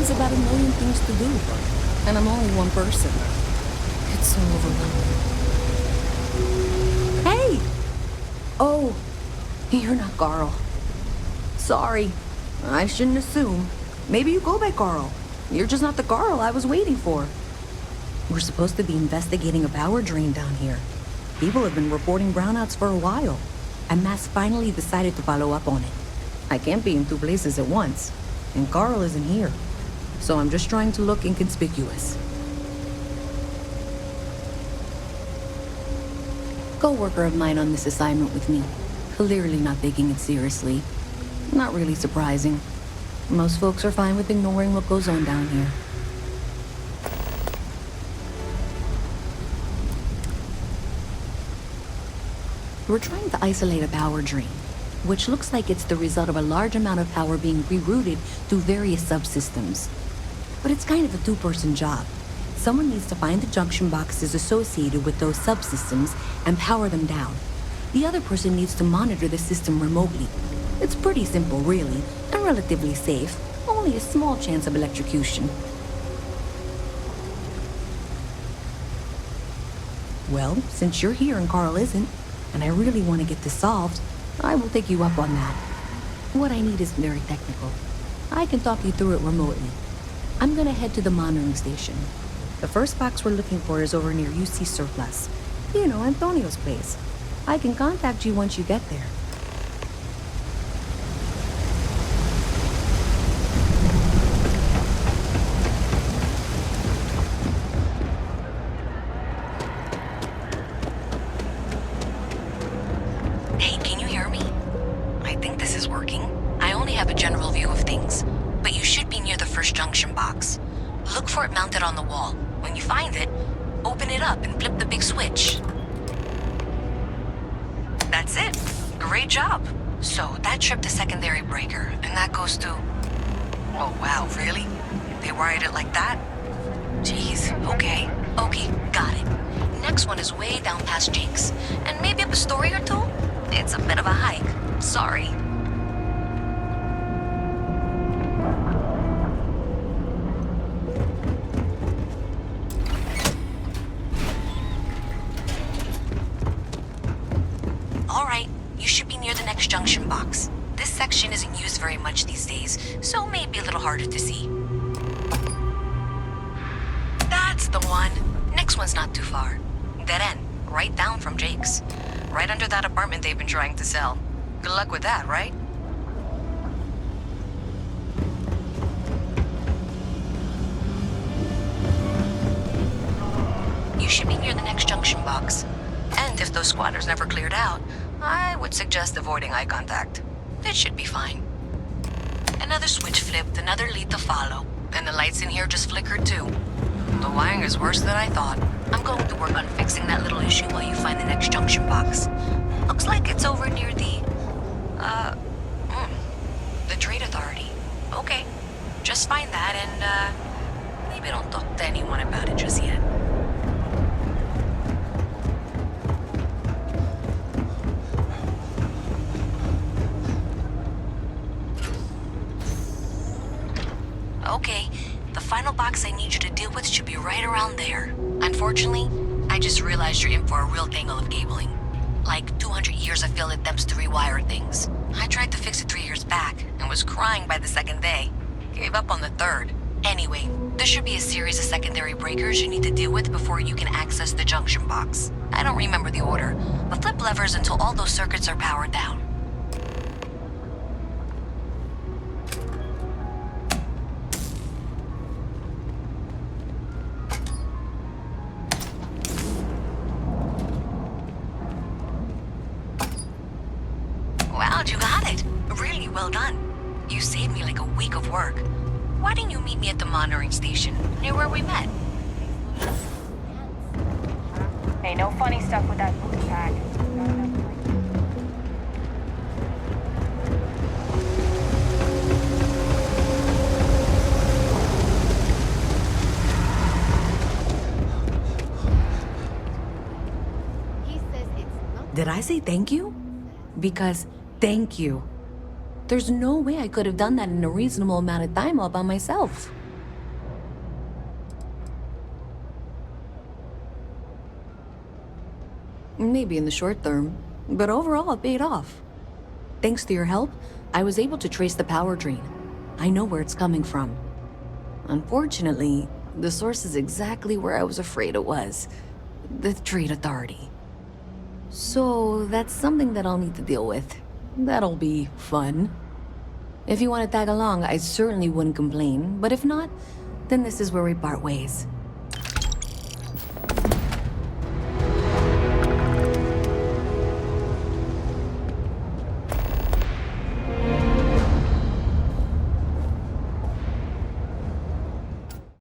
always about a million things to do, and I'm only one person. It's so overwhelming. Hey! Oh, you're not Carl. Sorry, I shouldn't assume. Maybe you go by Carl. You're just not the Carl I was waiting for. We're supposed to be investigating a power drain down here. People have been reporting brownouts for a while, and MAST finally decided to follow up on it. I can't be in two places at once, and Carl isn't here, so I'm just trying to look inconspicuous. Co-worker of mine on this assignment with me, clearly not taking it seriously. Not really surprising. Most folks are fine with ignoring what goes on down here. We're trying to isolate a power drain, which looks like it's the result of a large amount of power being rerouted through various subsystems. But it's kind of a two-person job. Someone needs to find the junction boxes associated with those subsystems and power them down. The other person needs to monitor the system remotely. It's pretty simple, really, and relatively safe. Only a small chance of electrocution. Well, since you're here and Carl isn't, and I really want to get this solved, I will take you up on that. What I need is very technical. I can talk you through it remotely. I'm gonna head to the monitoring station. The first box we're looking for is over near UC Surplus. You know, Antonio's place. I can contact you once you get there. Hey, can you hear me? I think this is working. I only have a general view of things, but you should be near the first junction box. Look for it mounted on the wall. When you find it, open it up and flip the big switch. That's it. Great job. So that tripped the secondary breaker, and that goes to... Oh, wow, really? They wired it like that? Jeez, okay. Okay, got it. Next one is way down past Jake's, and maybe up a story or two? It's a bit of a hike. Sorry. Alright, you should be near the next junction box. This section isn't used very much these days, so may be a little harder to see. That's the one. Next one's not too far. Dead end, right down from Jake's. Right under that apartment they've been trying to sell. Good luck with that, right? You should be near the next junction box. And if those squatters never cleared out, I would suggest avoiding eye contact. It should be fine. Another switch flipped, another lead to follow. And the lights in here just flickered too. The wiring is worse than I thought. I'm going to work on fixing that little issue while you find the next junction box. Looks like it's over near the Trade Authority. Okay, just find that and, maybe don't talk to anyone about it just yet. Okay, the final box I need you to deal with should be right around there. Unfortunately, I just realized you're in for a real tangle of cabling. Like 200 years of failed attempts to rewire things. I tried to fix it 3 years back, and was crying by the second day. Gave up on the third. Anyway, there should be a series of secondary breakers you need to deal with before you can access the junction box. I don't remember the order, but flip levers until all those circuits are powered down. Wow, you got it. Really well done. You saved me like a week of work. Why didn't you meet me at the monitoring station, near where we met? Hey, no funny stuff with that booty pack. Did I say thank you? Because thank you. There's no way I could have done that in a reasonable amount of time all by myself. Maybe in the short term, but overall it paid off. Thanks to your help, I was able to trace the power drain. I know where it's coming from. Unfortunately, the source is exactly where I was afraid it was. The Trade Authority. So that's something that I'll need to deal with. That'll be fun. If you want to tag along, I certainly wouldn't complain, but if not, then this is where we part ways.